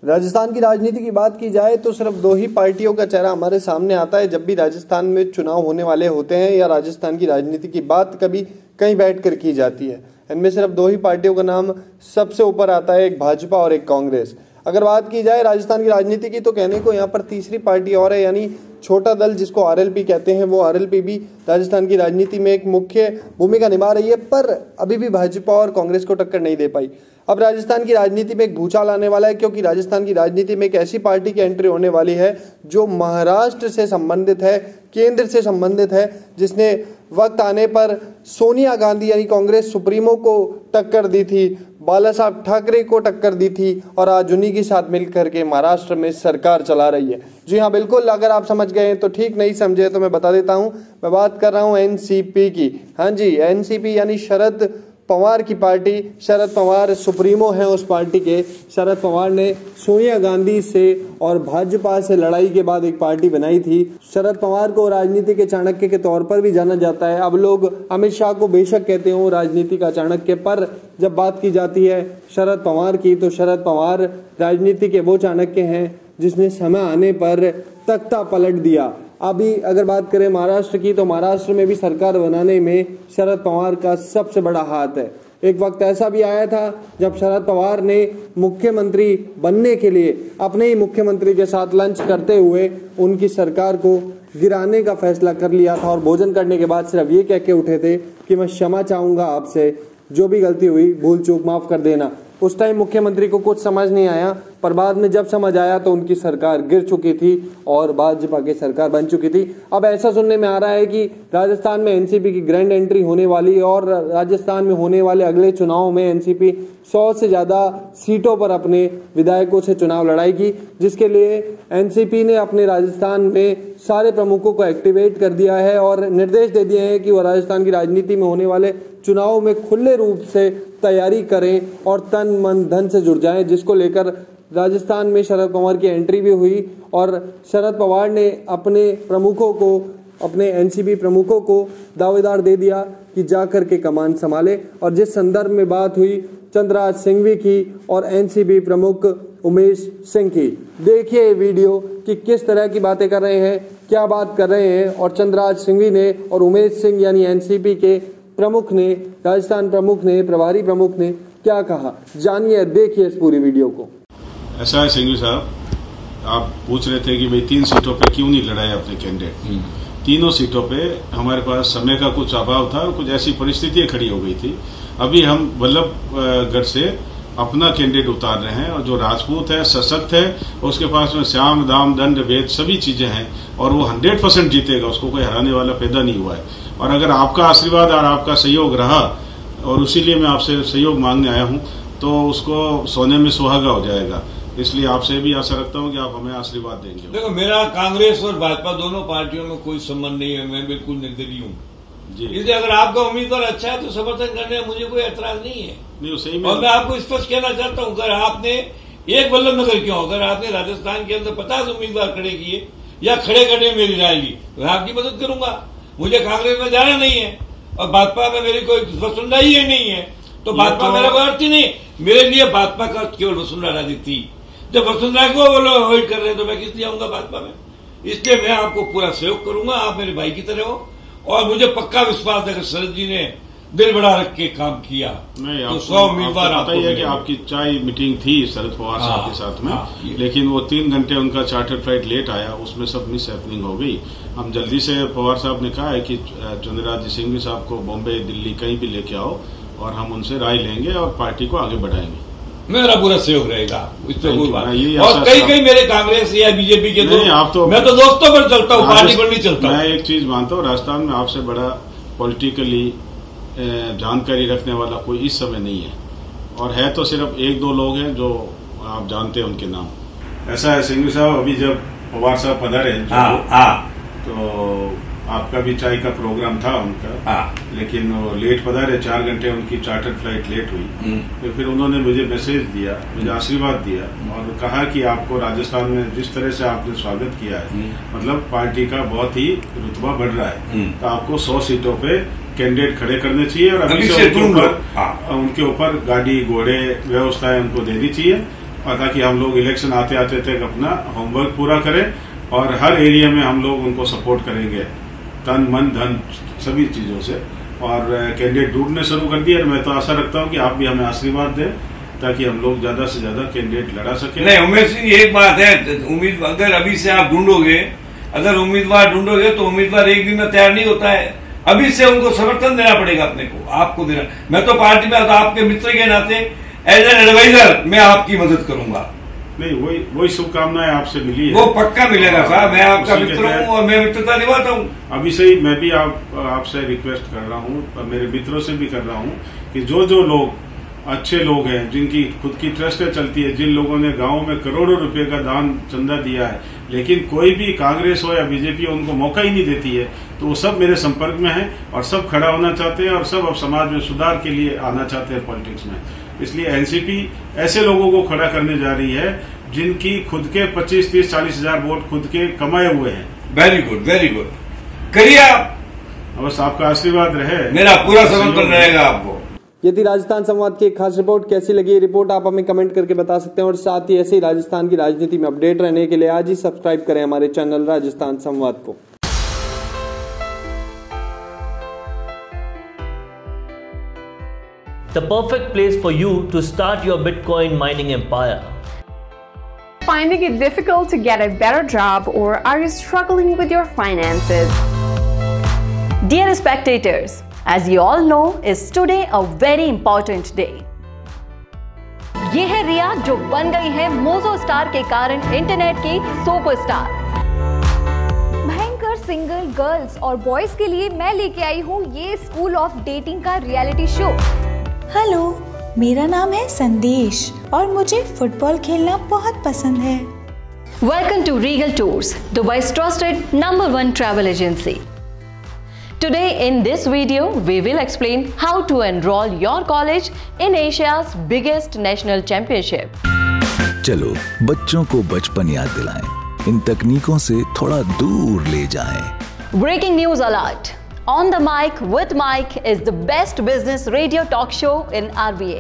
राजस्थान की राजनीति की बात की जाए तो सिर्फ दो ही पार्टियों का चेहरा हमारे सामने आता है जब भी राजस्थान में चुनाव होने वाले होते हैं या राजस्थान की राजनीति की बात कभी कहीं बैठकर की जाती है। इनमें सिर्फ दो ही पार्टियों का नाम सबसे ऊपर आता है, एक भाजपा और एक कांग्रेस। अगर बात की जाए राजस्थान की राजनीति की तो कहने को यहाँ पर तीसरी पार्टी और है, यानी छोटा दल जिसको आरएलपी कहते हैं। वो आरएलपी भी राजस्थान की राजनीति में एक मुख्य भूमिका निभा रही है, पर अभी भी भाजपा और कांग्रेस को टक्कर नहीं दे पाई। अब राजस्थान की राजनीति में एक भूचाल आने वाला है, क्योंकि राजस्थान की राजनीति में एक ऐसी पार्टी की एंट्री होने वाली है जो महाराष्ट्र से संबंधित है, केंद्र से संबंधित है, जिसने वक्त आने पर सोनिया गांधी यानी कांग्रेस सुप्रीमो को टक्कर दी थी, बाला साहब ठाकरे को टक्कर दी थी और आज उन्हीं के साथ मिलकर के महाराष्ट्र में सरकार चला रही है। जी हाँ, बिल्कुल, अगर आप समझ गए हैं तो ठीक, नहीं समझे तो मैं बता देता हूं। मैं बात कर रहा हूं एनसीपी की। हाँ जी, एनसीपी यानी शरद पवार की पार्टी। शरद पवार सुप्रीमो हैं उस पार्टी के। शरद पवार ने सोनिया गांधी से और भाजपा से लड़ाई के बाद एक पार्टी बनाई थी। शरद पवार को राजनीति के चाणक्य के तौर पर भी जाना जाता है। अब लोग अमित शाह को बेशक कहते हो राजनीति का चाणक्य, पर जब बात की जाती है शरद पवार की तो शरद पवार राजनीति के वो चाणक्य हैं जिसने समय आने पर तख्ता पलट दिया। अभी अगर बात करें महाराष्ट्र की तो महाराष्ट्र में भी सरकार बनाने में शरद पवार का सबसे बड़ा हाथ है। एक वक्त ऐसा भी आया था जब शरद पवार ने मुख्यमंत्री बनने के लिए अपने ही मुख्यमंत्री के साथ लंच करते हुए उनकी सरकार को गिराने का फैसला कर लिया था और भोजन करने के बाद सिर्फ ये कह के उठे थे कि मैं क्षमा चाहूंगा आपसे, जो भी गलती हुई भूल चूक माफ कर देना। उस टाइम मुख्यमंत्री को कुछ समझ नहीं आया, पर बाद में जब समझ आया तो उनकी सरकार गिर चुकी थी और भाजपा की सरकार बन चुकी थी। अब ऐसा सुनने में आ रहा है कि राजस्थान में एनसीपी की ग्रैंड एंट्री होने वाली और राजस्थान में होने वाले अगले चुनाव में एनसीपी 100 से ज्यादा सीटों पर अपने विधायकों से चुनाव लड़ाएगी, जिसके लिए एनसीपी ने अपने राजस्थान में सारे प्रमुखों को एक्टिवेट कर दिया है और निर्देश दे दिए हैं कि वह राजस्थान की राजनीति में होने वाले चुनाव में खुले रूप से तैयारी करें और तन मन धन से जुड़ जाएं, जिसको लेकर राजस्थान में शरद पवार की एंट्री भी हुई और शरद पवार ने अपने प्रमुखों को, अपने एनसीपी प्रमुखों को दावेदार दे दिया कि जाकर के कमान संभाले। और जिस संदर्भ में बात हुई चंद्रराज सिंघवी की और एनसीपी प्रमुख उमेश सिंह की, देखिए वीडियो कि किस तरह की बातें कर रहे हैं, क्या बात कर रहे हैं। और चंद्रराज सिंघवी ने और उमेश सिंह यानी एनसीपी के प्रमुख ने, राजस्थान प्रमुख ने, प्रभारी प्रमुख ने क्या कहा, जानिए, देखिए इस पूरी वीडियो को। ऐसा है सिंघवी साहब, आप पूछ रहे थे कि भाई 3 सीटों पे क्यों नहीं लड़ाए अपने कैंडिडेट। तीनों सीटों पे हमारे पास समय का कुछ अभाव था और कुछ ऐसी परिस्थितियां खड़ी हो गई थी। अभी हम वल्लभगढ़ से अपना कैंडिडेट उतार रहे हैं और जो राजपूत है, सशक्त है, उसके पास में श्याम दाम दंड भेद सभी चीजें हैं और वो 100% जीतेगा, उसको कोई हराने वाला पैदा नहीं हुआ है। और अगर आपका आशीर्वाद और आपका सहयोग रहा और इसीलिए मैं आपसे सहयोग मांगने आया हूं, तो उसको सोने में सुहागा हो जाएगा। इसलिए आपसे भी आशा रखता हूं कि आप हमें आशीर्वाद देंगे। देखो, मेरा कांग्रेस और भाजपा दोनों पार्टियों में कोई संबंध नहीं है, मैं बिल्कुल निर्दलीय हूँ जी। इसलिए अगर आपका उम्मीदवार अच्छा है तो समर्थन करने में मुझे कोई ऐतराज नहीं है। नहीं, सही में। और मैं आपको स्पष्ट कहना चाहता हूँ, अगर आपने एक वल्लभनगर क्यों, अगर आपने राजस्थान के अंदर 50 उम्मीदवार खड़े किए या खड़े करने में मेरी राय ली, मैं आपकी मदद करूंगा। मुझे कांग्रेस में जाना नहीं है और भाजपा में मेरी कोई वसुंधरा ही नहीं है, तो भाजपा मेरा कोई अर्थ ही नहीं। मेरे लिए भाजपा का केवल वसुंधरा राजी थी। जब वसुंधरा को वो लोग अवॉइड कर रहे हैं तो मैं किस लिए आऊंगा भाजपा में। इसलिए मैं आपको पूरा सहयोग करूंगा, आप मेरे भाई की तरह हो और मुझे पक्का विश्वास है कि शरद जी ने दिल बड़ा रख के काम किया तो 100 उम्मीदवार पता ही है कि आपकी चाय मीटिंग थी शरद पवार साहब के साथ में, लेकिन वो 3 घंटे उनका चार्टर फ्लाइट लेट आया, उसमें सब मिस हैपनिंग हो गई। हम जल्दी से, पवार साहब ने कहा है कि चंद्रराज सिंघवी साहब को बॉम्बे दिल्ली कहीं भी लेके आओ और हम उनसे राय लेंगे और पार्टी को आगे बढ़ाएंगे। मेरा पूरा सहयोग रहेगा, इस पर कोई बात नहीं। और कई मेरे कांग्रेस या बीजेपी के नहीं, आप तो, मैं तो दोस्तों पर चलता हूँ, पार्टी पर नहीं चलता। मैं एक चीज मानता हूँ, राजस्थान में आपसे बड़ा पॉलिटिकली जानकारी रखने वाला कोई इस समय नहीं है, और है तो सिर्फ 1-2 लोग हैं जो आप जानते हैं उनके नाम। ऐसा है सिंघवी साहब, अभी जब पवार साहब पधारे तो आपका भी चाय का प्रोग्राम था उनका, लेकिन वो लेट पधारे, 4 घंटे उनकी चार्टर फ्लाइट लेट हुई। तो फिर उन्होंने मुझे मैसेज दिया, मुझे आशीर्वाद दिया और कहा कि आपको राजस्थान में जिस तरह से आपने स्वागत किया है, मतलब पार्टी का बहुत ही रुतबा बढ़ रहा है, तो आपको 100 सीटों पे कैंडिडेट खड़े करने चाहिए और अभी से उनके ऊपर गाड़ी घोड़े व्यवस्थाएं उनको देनी चाहिए और ताकि हम लोग इलेक्शन आते आते तक अपना होमवर्क पूरा करें और हर एरिया में हम लोग उनको सपोर्ट करेंगे तन मन धन सभी चीजों से। और कैंडिडेट ढूंढने शुरू कर दिए और मैं तो आशा रखता हूं कि आप भी हमें आशीर्वाद दें ताकि हम लोग ज्यादा से ज्यादा कैंडिडेट लड़ा सके। नहीं उमेश सिंह, एक बात है, उम्मीद अगर अभी से आप ढूंढोगे, अगर उम्मीदवार ढूंढोगे तो उम्मीदवार एक दिन में तैयार नहीं होता है। अभी से उनको समर्थन देना पड़ेगा, अपने को आपको देना। मैं तो पार्टी में आपके मित्र के नाते एज एन एडवाइजर मैं आपकी मदद करूंगा। नहीं वही शुभकामनाएं आपसे मिली है, वो पक्का मिलेगा साहब। मैं आपका मित्र हूँ और मैं मित्रता निभाता हूँ। अभी से ही मैं भी आपसे रिक्वेस्ट कर रहा हूँ और मेरे मित्रों से भी कर रहा हूँ कि जो लोग अच्छे लोग हैं, जिनकी खुद की ट्रस्टें चलती है, जिन लोगों ने गांव में करोड़ों रुपए का दान चंदा दिया है, लेकिन कोई भी कांग्रेस हो या बीजेपी उनको मौका ही नहीं देती है, तो वो सब मेरे संपर्क में हैं और सब खड़ा होना चाहते हैं और सब अब समाज में सुधार के लिए आना चाहते हैं पॉलिटिक्स में। इसलिए एनसीपी ऐसे लोगों को खड़ा करने जा रही है जिनकी खुद के 25, 30, 40 हजार वोट खुद के कमाए हुए हैं। वेरी गुड, वेरी गुड, करिए आप। बस आपका आशीर्वाद रहे, मेरा पूरा समर्थन रहेगा आपको। यदि राजस्थान संवाद की एक खास रिपोर्ट कैसी लगी, ये रिपोर्ट आप हमें कमेंट करके बता सकते हैं और साथ ही ऐसे ही राजस्थान की राजनीति में अपडेट रहने के लिए आज ही सब्सक्राइब करें हमारे चैनल राजस्थान संवाद को। The perfect place for you to start your Bitcoin mining empire. Finding it difficult to get a better job, or are you struggling with your finances? Dear spectators, as you all know, is today a very important day. ये है रिया जो बन गई है mojo star के कारण internet की superstar. भयंकर सिंगल गर्ल्स और बॉयज के लिए मैं लेके आई हूँ ये स्कूल ऑफ डेटिंग का रियलिटी शो। हेलो, मेरा नाम है संदेश और मुझे फुटबॉल खेलना बहुत पसंद है। Welcome to Regal Tours, Dubai's trusted #1 travel agency. Today in this video, we will explain how to enroll your college in Asia's biggest national championship. चलो बच्चों को बचपन याद दिलाएं, इन तकनीकों से थोड़ा दूर ले जाएं। Breaking news alert! On the Mic with Mike is the best business radio talk show in RVA.